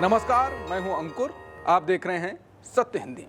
नमस्कार, मैं हूं अंकुर। आप देख रहे हैं सत्य हिंदी।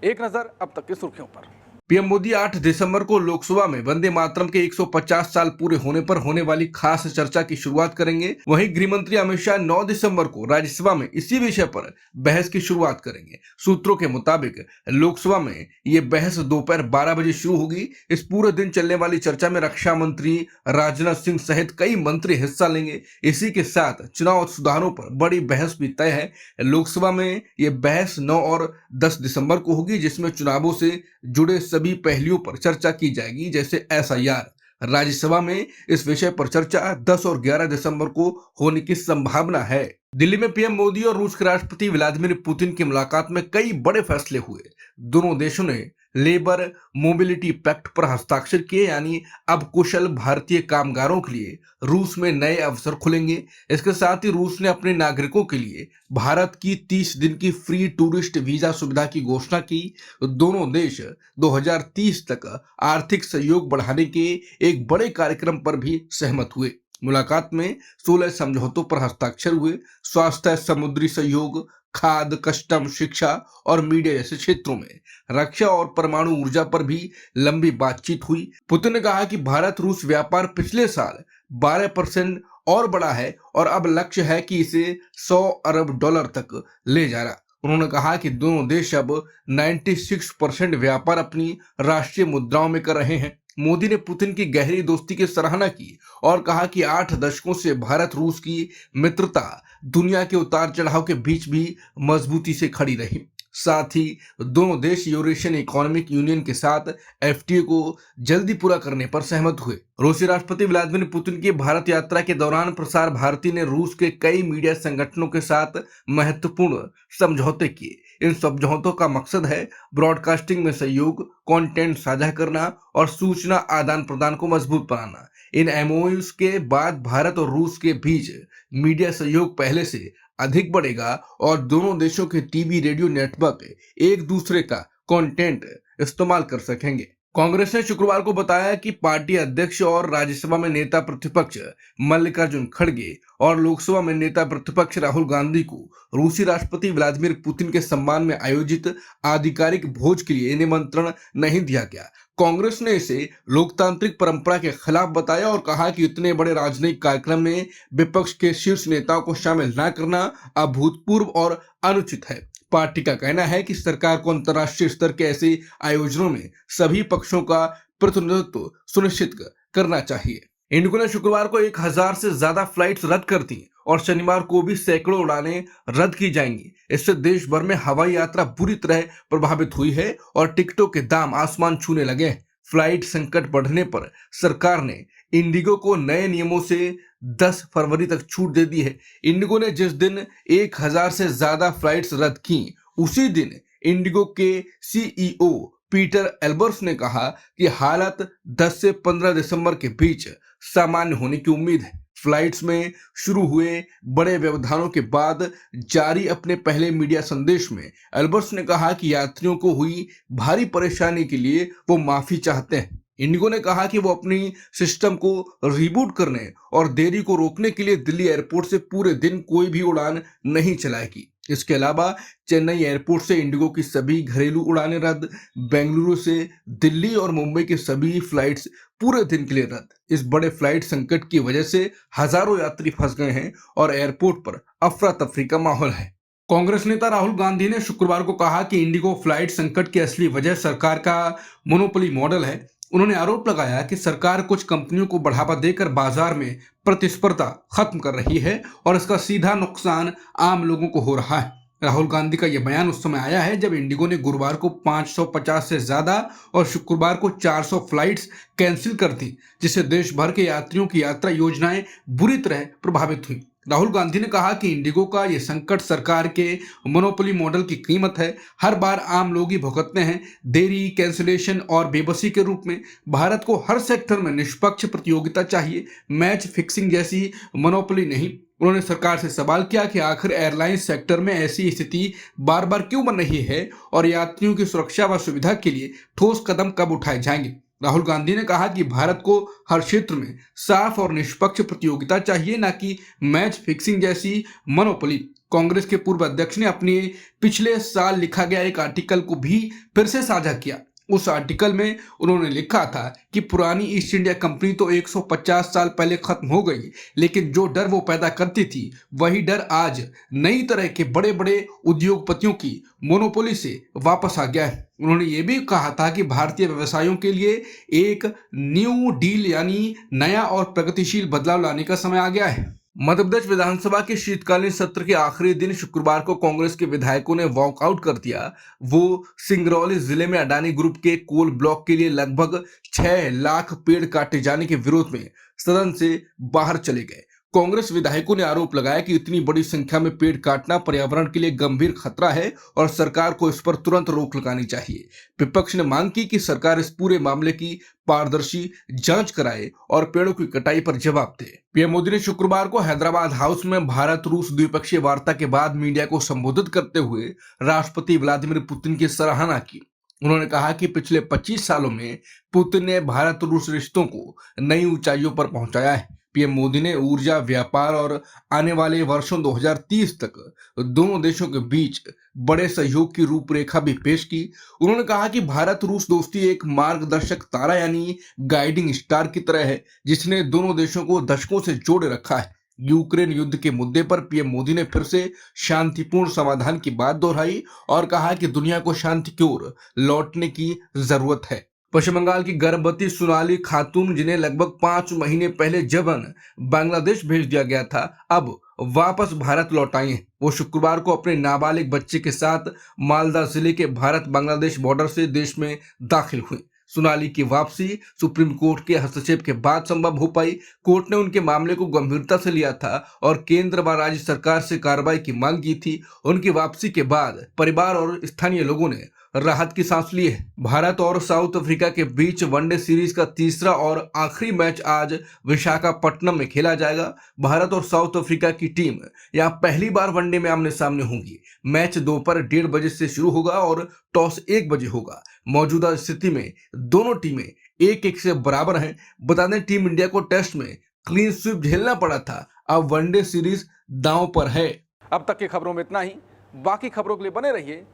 एक नजर अब तक की सुर्खियों पर। पीएम मोदी 8 दिसंबर को लोकसभा में वंदे मातरम के 150 साल पूरे होने पर होने वाली खास चर्चा की शुरुआत करेंगे। वहीं गृह मंत्री अमित शाह 9 दिसंबर को राज्यसभा में इसी विषय पर बहस की शुरुआत करेंगे। सूत्रों के मुताबिक लोकसभा में ये बहस दोपहर 12 बजे शुरू होगी। इस पूरे दिन चलने वाली चर्चा में रक्षा मंत्री राजनाथ सिंह सहित कई मंत्री हिस्सा लेंगे। इसी के साथ चुनाव सुधारों पर बड़ी बहस भी तय है। लोकसभा में ये बहस 9 और 10 दिसंबर को होगी, जिसमें चुनावों से जुड़े सभी पहलुओं पर चर्चा की जाएगी, जैसे एसआईआर। राज्यसभा में इस विषय पर चर्चा 10 और 11 दिसंबर को होने की संभावना है। दिल्ली में पीएम मोदी और रूस के राष्ट्रपति व्लादिमीर पुतिन की मुलाकात में कई बड़े फैसले हुए। दोनों देशों ने लेबर मोबिलिटी पैक्ट पर हस्ताक्षर किए, यानी अब कुशल भारतीय कामगारों के लिए रूस में नए अवसर खुलेंगे। इसके साथ ही रूस ने अपने नागरिकों के लिए भारत की 30 दिन की फ्री टूरिस्ट वीजा सुविधा की घोषणा की। दोनों देश 2030 तक आर्थिक सहयोग बढ़ाने के एक बड़े कार्यक्रम पर भी सहमत हुए। मुलाकात में 16 समझौतों पर हस्ताक्षर हुए। स्वास्थ्य, समुद्री सहयोग, खाद्य, कस्टम, शिक्षा और मीडिया जैसे क्षेत्रों में, रक्षा और परमाणु ऊर्जा पर भी लंबी बातचीत हुई। पुतिन ने कहा कि भारत रूस व्यापार पिछले साल 12% और बढ़ा है और अब लक्ष्य है कि इसे $100 अरब तक ले जाना। उन्होंने कहा कि दोनों देश अब 96% व्यापार अपनी राष्ट्रीय मुद्राओं में कर रहे हैं। मोदी ने पुतिन की गहरी दोस्ती की सराहना की और कहा कि 8 दशकों से भारत रूस की मित्रता दुनिया के उतार चढ़ाव के बीच भी मजबूती से खड़ी रही। साथ ही दोनों देश यूरेशियन इकोनॉमिक यूनियन के साथ एफटीए को जल्दी पूरा करने पर सहमत हुए। रूसी राष्ट्रपति व्लादिमीर पुतिन की भारत यात्रा के दौरान प्रसार भारती ने रूस के कई मीडिया संगठनों के साथ महत्वपूर्ण समझौते किए। इन समझौतों का मकसद है ब्रॉडकास्टिंग में सहयोग, कंटेंट साझा करना और सूचना आदान प्रदान को मजबूत बनाना। इन एमओयूज के बाद भारत और रूस के बीच मीडिया सहयोग पहले से अधिक बढ़ेगा और दोनों देशों के टीवी, रेडियो नेटवर्क एक दूसरे का कंटेंट इस्तेमाल कर सकेंगे। कांग्रेस ने शुक्रवार को बताया कि पार्टी अध्यक्ष और राज्यसभा में नेता प्रतिपक्ष मल्लिकार्जुन खड़गे और लोकसभा में नेता प्रतिपक्ष राहुल गांधी को रूसी राष्ट्रपति व्लादिमीर पुतिन के सम्मान में आयोजित आधिकारिक भोज के लिए निमंत्रण नहीं दिया गया। कांग्रेस ने इसे लोकतांत्रिक परंपरा के खिलाफ बताया और कहा कि इतने बड़े राजनयिक कार्यक्रम में विपक्ष के शीर्ष नेताओं को शामिल न करना अभूतपूर्व और अनुचित है। पार्टी का कहना है कि सरकार को अंतर्राष्ट्रीय स्तर के ऐसे आयोजनों में सभी पक्षों का प्रतिनिधित्व सुनिश्चित करना चाहिए। इंडिगो ने शुक्रवार को 1000 से ज्यादा फ्लाइट्स रद्द कर दी और शनिवार को भी सैकड़ों उड़ानें रद्द की जाएंगी। इससे देश भर में हवाई यात्रा बुरी तरह प्रभावित हुई है और टिकटों के दाम आसमान छूने लगे हैं। फ्लाइट संकट बढ़ने पर सरकार ने इंडिगो को नए नियमों से 10 फरवरी तक छूट दे दी है। इंडिगो ने जिस दिन 1000 से ज्यादा फ्लाइट्स रद्द की, उसी दिन इंडिगो के सीईओ पीटर एल्बर्स ने कहा कि हालत 10 से 15 दिसंबर के बीच सामान्य होने की उम्मीद है। फ्लाइट्स में शुरू हुए बड़े व्यवधानों के बाद जारी अपने पहले मीडिया संदेश में एल्बर्स ने कहा कि यात्रियों को हुई भारी परेशानी के लिए वो माफी चाहते हैं। इंडिगो ने कहा कि वो अपनी सिस्टम को रिबूट करने और देरी को रोकने के लिए दिल्ली एयरपोर्ट से पूरे दिन कोई भी उड़ान नहीं चलाएगी। इसके अलावा चेन्नई एयरपोर्ट से इंडिगो की सभी घरेलू उड़ानें रद्द, बेंगलुरु से दिल्ली और मुंबई की सभी फ्लाइट्स पूरे दिन के लिए रद्द। इस बड़े फ्लाइट संकट की वजह से हजारों यात्री फंस गए हैं और एयरपोर्ट पर अफरा तफरी का माहौल है। कांग्रेस नेता राहुल गांधी ने शुक्रवार को कहा कि इंडिगो फ्लाइट संकट की असली वजह सरकार का मोनोपोली मॉडल है। उन्होंने आरोप लगाया कि सरकार कुछ कंपनियों को बढ़ावा देकर बाजार में प्रतिस्पर्धा खत्म कर रही है और इसका सीधा नुकसान आम लोगों को हो रहा है। राहुल गांधी का यह बयान उस समय आया है जब इंडिगो ने गुरुवार को 550 से ज्यादा और शुक्रवार को 400 फ्लाइट्स कैंसिल कर दी, जिससे देश भर के यात्रियों की यात्रा योजनाएं बुरी तरह प्रभावित हुई। राहुल गांधी ने कहा कि इंडिगो का यह संकट सरकार के मोनोपोली मॉडल की कीमत है। हर बार आम लोग ही भुगतते हैं, देरी, कैंसिलेशन और बेबसी के रूप में। भारत को हर सेक्टर में निष्पक्ष प्रतियोगिता चाहिए, मैच फिक्सिंग जैसी मोनोपोली नहीं। उन्होंने सरकार से सवाल किया कि आखिर एयरलाइंस सेक्टर में ऐसी स्थिति बार बार क्यों बन रही है और यात्रियों की सुरक्षा व सुविधा के लिए ठोस कदम कब उठाए जाएंगे। राहुल गांधी ने कहा कि भारत को हर क्षेत्र में साफ और निष्पक्ष प्रतियोगिता चाहिए, न कि मैच फिक्सिंग जैसी मोनोपोली। कांग्रेस के पूर्व अध्यक्ष ने अपने पिछले साल लिखा गया एक आर्टिकल को भी फिर से साझा किया। उस आर्टिकल में उन्होंने लिखा था कि पुरानी ईस्ट इंडिया कंपनी तो 150 साल पहले खत्म हो गई, लेकिन जो डर वो पैदा करती थी वही डर आज नई तरह के बड़े बड़े उद्योगपतियों की मोनोपोली से वापस आ गया है। उन्होंने ये भी कहा था कि भारतीय व्यवसायों के लिए एक न्यू डील यानी नया और प्रगतिशील बदलाव लाने का समय आ गया है। मध्य प्रदेश विधानसभा के शीतकालीन सत्र के आखिरी दिन शुक्रवार को कांग्रेस के विधायकों ने वॉकआउट कर दिया। वो सिंगरौली जिले में अडानी ग्रुप के कोल ब्लॉक के लिए लगभग 6 लाख पेड़ काटे जाने के विरोध में सदन से बाहर चले गए। कांग्रेस विधायकों ने आरोप लगाया कि इतनी बड़ी संख्या में पेड़ काटना पर्यावरण के लिए गंभीर खतरा है और सरकार को इस पर तुरंत रोक लगानी चाहिए। विपक्ष ने मांग की कि सरकार इस पूरे मामले की पारदर्शी जांच कराए और पेड़ों की कटाई पर जवाब दे। पीएम मोदी ने शुक्रवार को हैदराबाद हाउस में भारत रूस द्विपक्षीय वार्ता के बाद मीडिया को संबोधित करते हुए राष्ट्रपति व्लादिमीर पुतिन की सराहना की। उन्होंने कहा कि पिछले 25 सालों में पुतिन ने भारत रूस रिश्तों को नई ऊंचाइयों पर पहुंचाया है। पीएम मोदी ने ऊर्जा, व्यापार और आने वाले वर्षों 2030 तक दोनों देशों के बीच बड़े सहयोग की रूपरेखा भी पेश की। उन्होंने कहा कि भारत रूस दोस्ती एक मार्गदर्शक तारा यानी गाइडिंग स्टार की तरह है, जिसने दोनों देशों को दशकों से जोड़े रखा है। यूक्रेन युद्ध के मुद्दे पर पीएम मोदी ने फिर से शांतिपूर्ण समाधान की बात दोहराई और कहा कि दुनिया को शांति की ओर लौटने की जरूरत है। पश्चिम बंगाल की गर्भवती सोनाली खातून, जिन्हें लगभग 5 महीने पहले जबरन बांग्लादेश भेज दिया गया था, अब वापस भारत लौट आई हैं। वो शुक्रवार को अपने नाबालिग बच्चे के साथ मालदा जिले के भारत बांग्लादेश बॉर्डर से देश में दाखिल हुई। सोनाली की वापसी सुप्रीम कोर्ट के हस्तक्षेप के बाद संभव हो पाई। कोर्ट ने उनके मामले को गंभीरता से लिया था और केंद्र व राज्य सरकार से कार्रवाई की मांग की थी। उनकी वापसी के बाद परिवार और स्थानीय लोगों ने राहत की सांस ली है। भारत और साउथ अफ्रीका के बीच वनडे सीरीज का तीसरा और आखिरी मैच आज विशाखापट्टनम में खेला जाएगा। भारत और साउथ अफ्रीका की टीम यहां पहली बार वनडे में आमने सामने होंगी। मैच दोपहर 1:30 बजे से शुरू होगा और टॉस 1 बजे होगा। मौजूदा स्थिति में दोनों टीमें 1-1 से बराबर हैं। बता दें, टीम इंडिया को टेस्ट में क्लीन स्वीप झेलना पड़ा था, अब वनडे सीरीज दांव पर है। अब तक की खबरों में इतना ही। बाकी खबरों के लिए बने रहिए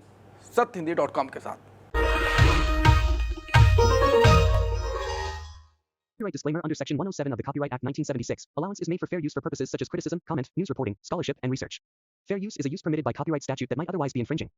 सत्यहिंदी.com के साथ। Copyright disclaimer under Section 107 of the Copyright Act 1976. Allowance is made for fair use for purposes such as criticism, comment, news reporting, scholarship, and research. Fair use is a use permitted by copyright statute that might otherwise be infringing.